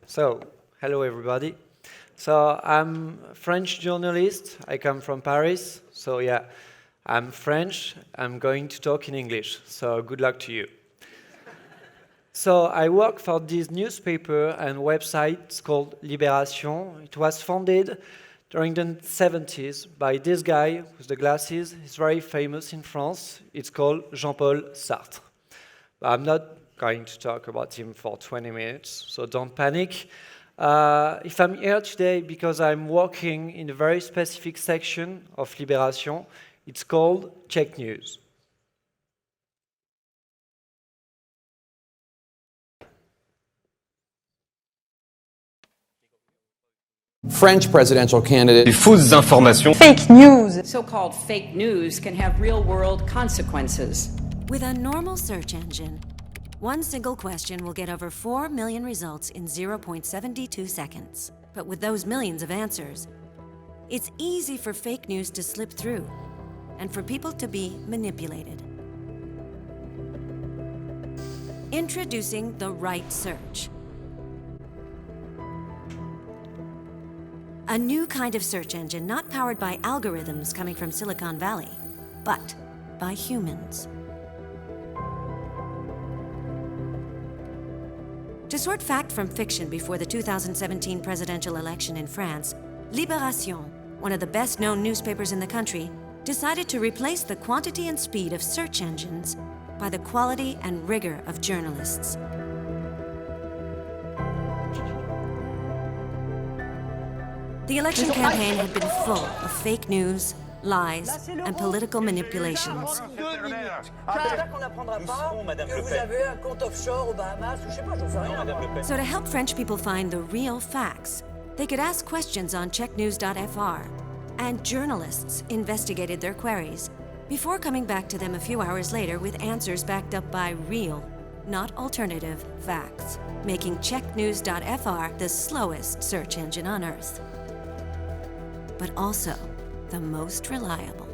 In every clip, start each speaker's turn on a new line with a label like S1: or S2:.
S1: So, hello everybody. So, I'm a French journalist. I come from Paris. So, yeah, I'm French. I'm going to talk in English. So, good luck to you. So, I work for this newspaper and website called Libération. It was founded during the 70s by this guy with the glasses. He's very famous in France. It's called Jean-Paul Sartre. But I'm not going to talk about him for 20 minutes, so don't panic. If I'm here today because I'm working in a very specific section of Libération, it's called CheckNews.
S2: French presidential candidate.
S3: Des fausses informations.
S4: Fake news.
S5: So-called fake news can have real-world consequences.
S6: With a normal search engine, one single question will get over 4 million results in 0.72 seconds. But with those millions of answers, it's easy for fake news to slip through and for people to be manipulated. Introducing the right search. A new kind of search engine not powered by algorithms coming from Silicon Valley, but by humans. To sort fact from fiction before the 2017 presidential election in France, Libération, one of the best-known newspapers in the country, decided to replace the quantity and speed of search engines by the quality and rigor of journalists. The election campaign had been full of fake news, lies, and political manipulations. So to help French people find the real facts, they could ask questions on checknews.fr, and journalists investigated their queries before coming back to them a few hours later with answers backed up by real, not alternative, facts, making checknews.fr the slowest search engine on Earth, but also the most reliable.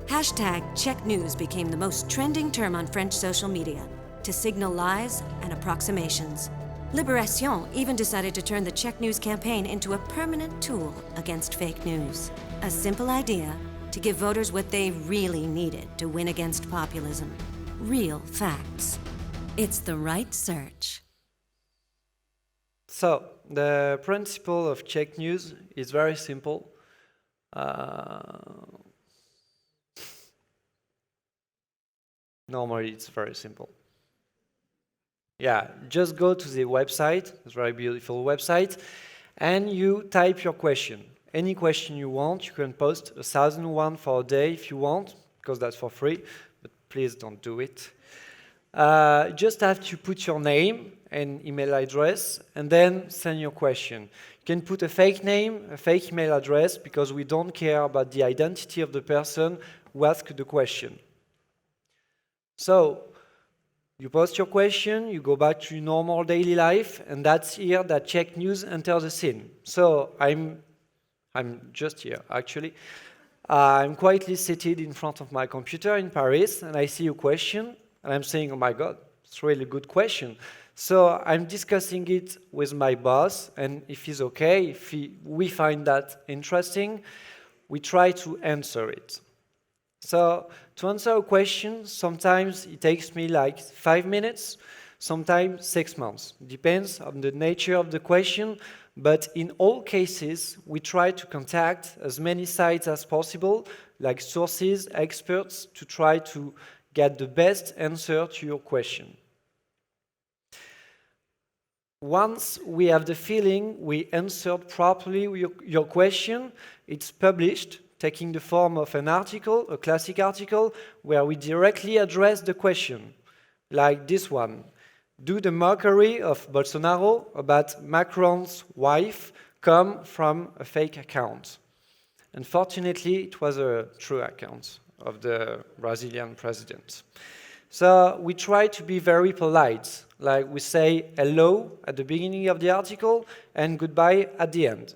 S6: Hashtag CheckNews became the most trending term on French social media to signal lies and approximations. Libération even decided to turn the CheckNews campaign into a permanent tool against fake news. A simple idea to give voters what they really needed to win against populism. Real facts. It's the right search.
S1: So, the principle of CheckNews is very simple. Normally, it's very simple. Yeah, just go to the website, it's a very beautiful website, and you type your question. Any question you want, you can post 1,001 for a day if you want, because that's for free, but please don't do it. Just have to put your name and email address, and then send your question. You can put a fake name, a fake email address, because we don't care about the identity of the person who asked the question. So, you post your question, you go back to your normal daily life, and that's here that CheckNews enters the scene. So, I'm just here, actually. I'm quietly seated in front of my computer in Paris, and I see a question, and I'm saying, oh my God, it's a really good question. So I'm discussing it with my boss, and if he's okay, if we find that interesting, we try to answer it. So to answer a question, sometimes it takes me like 5 minutes, sometimes 6 months. Depends on the nature of the question, but in all cases, we try to contact as many sites as possible, like sources, experts, to try to get the best answer to your question. Once we have the feeling we answered properly your question, it's published, taking the form of an article, a classic article, where we directly address the question, like this one. Do the mockery of Bolsonaro about Macron's wife come from a fake account? Unfortunately, it was a true account of the Brazilian president. So we try to be very polite, like we say hello at the beginning of the article and goodbye at the end.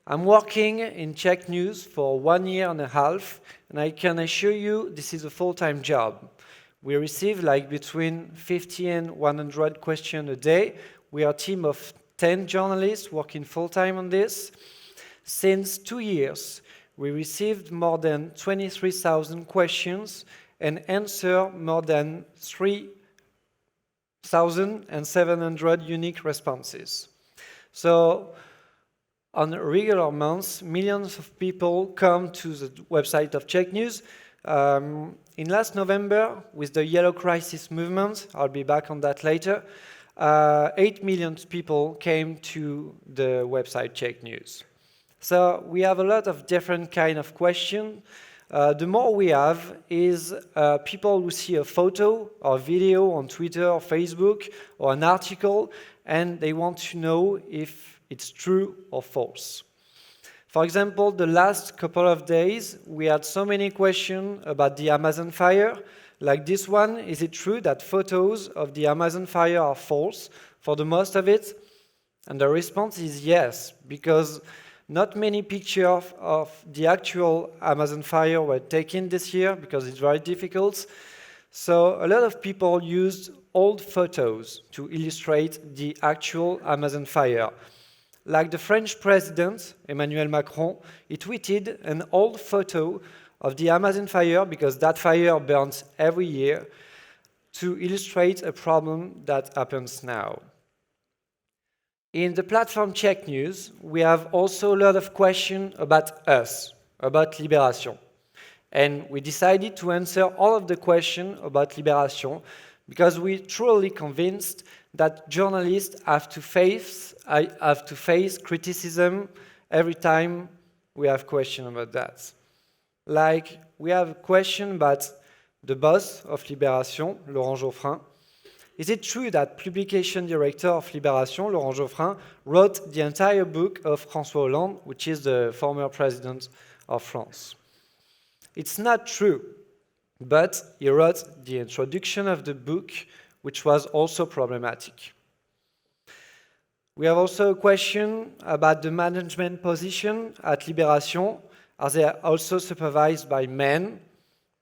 S1: I'm working in CheckNews for 1.5 years, and I can assure you this is a full-time job. We receive like between 50 and 100 questions a day. We are a team of 10 journalists working full-time on this. Since 2 years, we received more than 23,000 questions and answer more than 3,700 unique responses. So, on regular months, millions of people come to the website of CheckNews. In last November, with the Yellow Crisis movement, I'll be back on that later, 8 million people came to the website CheckNews. So we have a lot of different kind of questions. The more we have is people who see a photo or video on Twitter or Facebook or an article, and they want to know if it's true or false. For example, the last couple of days, we had so many questions about the Amazon fire. Like this one, is it true that photos of the Amazon fire are false for the most of it? And the response is yes, because not many pictures of the actual Amazon fire were taken this year because it's very difficult. So a lot of people used old photos to illustrate the actual Amazon fire. Like the French president, Emmanuel Macron, he tweeted an old photo of the Amazon fire, because that fire burns every year, to illustrate a problem that happens now. In the platform CheckNews, we have also a lot of questions about us, about Libération. And we decided to answer all of the questions about Libération because we're truly convinced that journalists have to face criticism every time we have questions about that. Like, we have a question about the boss of Libération, Laurent Geoffrin. Is it true that publication director of Libération, Laurent Geoffrin, wrote the entire book of François Hollande, which is the former president of France? It's not true, but he wrote the introduction of the book, which was also problematic. We have also a question about the management position at Libération. Are they also supervised by men?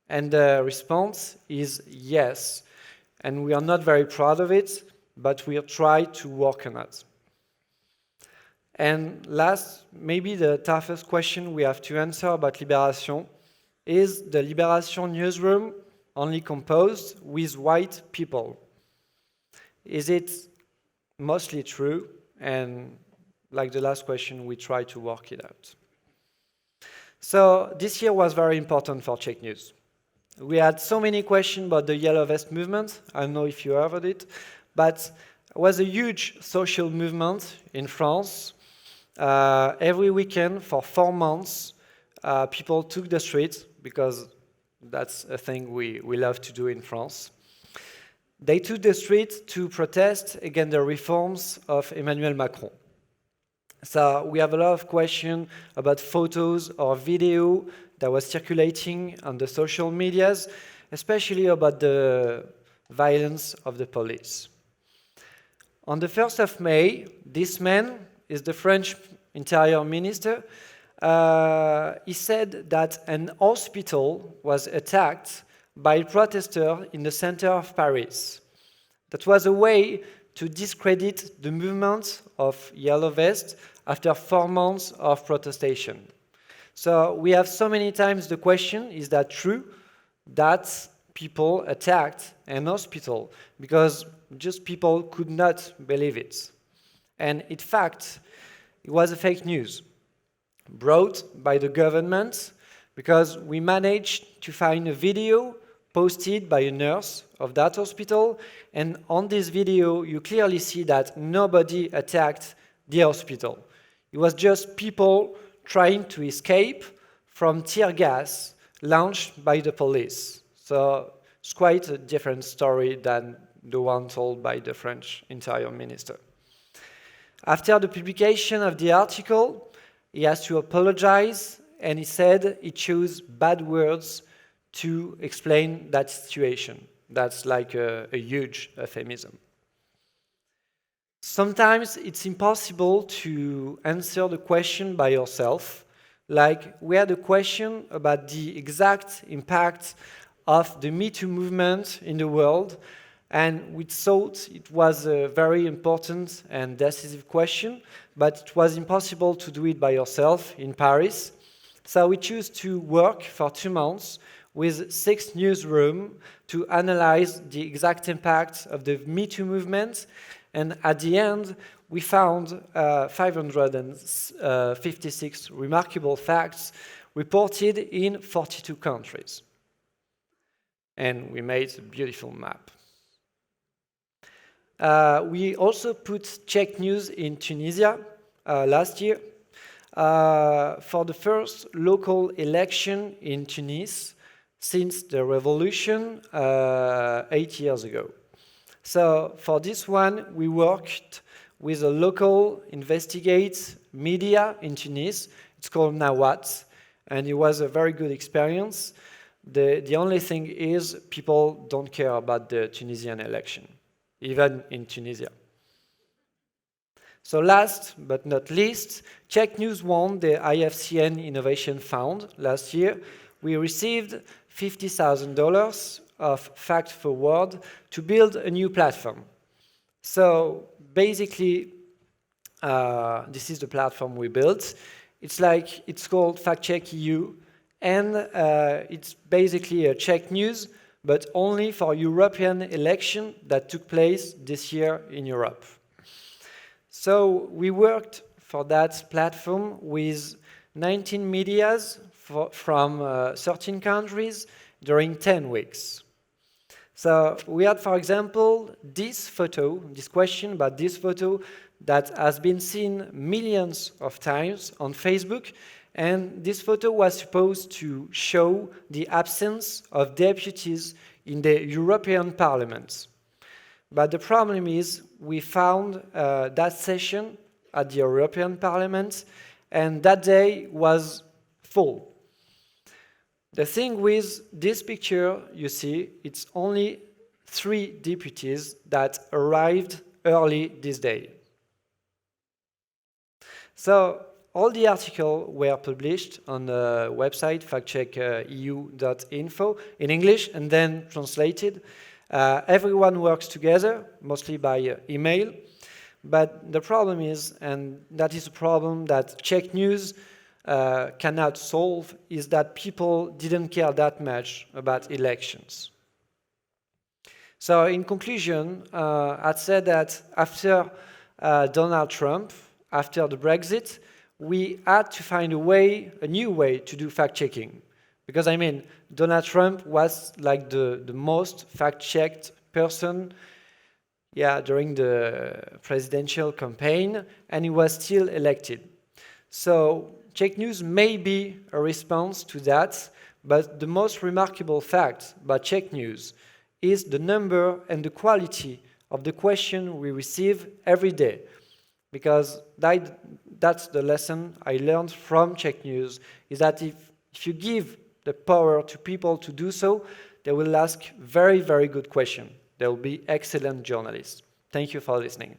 S1: And the response is yes. And we are not very proud of it, but we'll try to work on it. And last, maybe the toughest question we have to answer about Libération is the Libération newsroom only composed with white people? Is it mostly true? And like the last question, we try to work it out. So this year was very important for CheckNews. We had so many questions about the Yellow Vest movement. I don't know if you heard of it, but it was a huge social movement in France. Every weekend for 4 months, people took the streets, because that's a thing we love to do in France. They took the street to protest against the reforms of Emmanuel Macron. So we have a lot of questions about photos or video that was circulating on the social medias, especially about the violence of the police. On the 1st of May, this man is the French Interior Minister. He said that an hospital was attacked by protesters in the center of Paris. That was a way to discredit the movement of Yellow Vest after 4 months of protestation. So we have so many times the question, is that true that people attacked an hospital? Because just people could not believe it. And in fact, it was a fake news brought by the government, because we managed to find a video posted by a nurse of that hospital, and on this video you clearly see that nobody attacked the hospital. It was just people trying to escape from tear gas launched by the police. So it's quite a different story than the one told by the French Interior Minister. After the publication of the article, he has to apologize, and he said he chose bad words to explain that situation. That's like a huge euphemism. Sometimes it's impossible to answer the question by yourself. Like, we had a question about the exact impact of the Me Too movement in the world, and we thought it was a very important and decisive question, but it was impossible to do it by yourself in Paris. So we chose to work for 2 months with 6 newsrooms to analyze the exact impact of the Me Too movement, and at the end, we found 556 remarkable facts reported in 42 countries. And we made a beautiful map. We also put CheckNews in Tunisia last year for the first local election in Tunis since the revolution 8 years ago. So for this one, we worked with a local investigate media in Tunis. It's called Nawat, and it was a very good experience. The only thing is people don't care about the Tunisian election, even in Tunisia. So last but not least, CheckNews won the IFCN Innovation Fund last year. We received $50,000 of Fact Forward to build a new platform. So basically, this is the platform we built. It's called Fact Check EU, and it's basically a CheckNews, but only for European election that took place this year in Europe. So we worked for that platform with 19 medias from 13 countries during 10 weeks. So we had, for example, this question about this photo that has been seen millions of times on Facebook, and this photo was supposed to show the absence of deputies in the European Parliament. But the problem is we found that session at the European Parliament, and that day was full. The thing with this picture, you see, it's only 3 deputies that arrived early this day. So all the articles were published on the website factcheckeu.info in English and then translated. Everyone works together, mostly by email. But the problem is, and that is a problem that CheckNews cannot solve, is that people didn't care that much about elections. So in conclusion, I'd say that after Donald Trump, after the Brexit, we had to find a new way to do fact-checking. Because, I mean, Donald Trump was like the most fact-checked person during the presidential campaign, and he was still elected. So CheckNews may be a response to that, but the most remarkable fact about CheckNews is the number and the quality of the question we receive every day. Because that's the lesson I learned from CheckNews, is that if you give the power to people to do so, they will ask very, very good questions. They will be excellent journalists. Thank you for listening.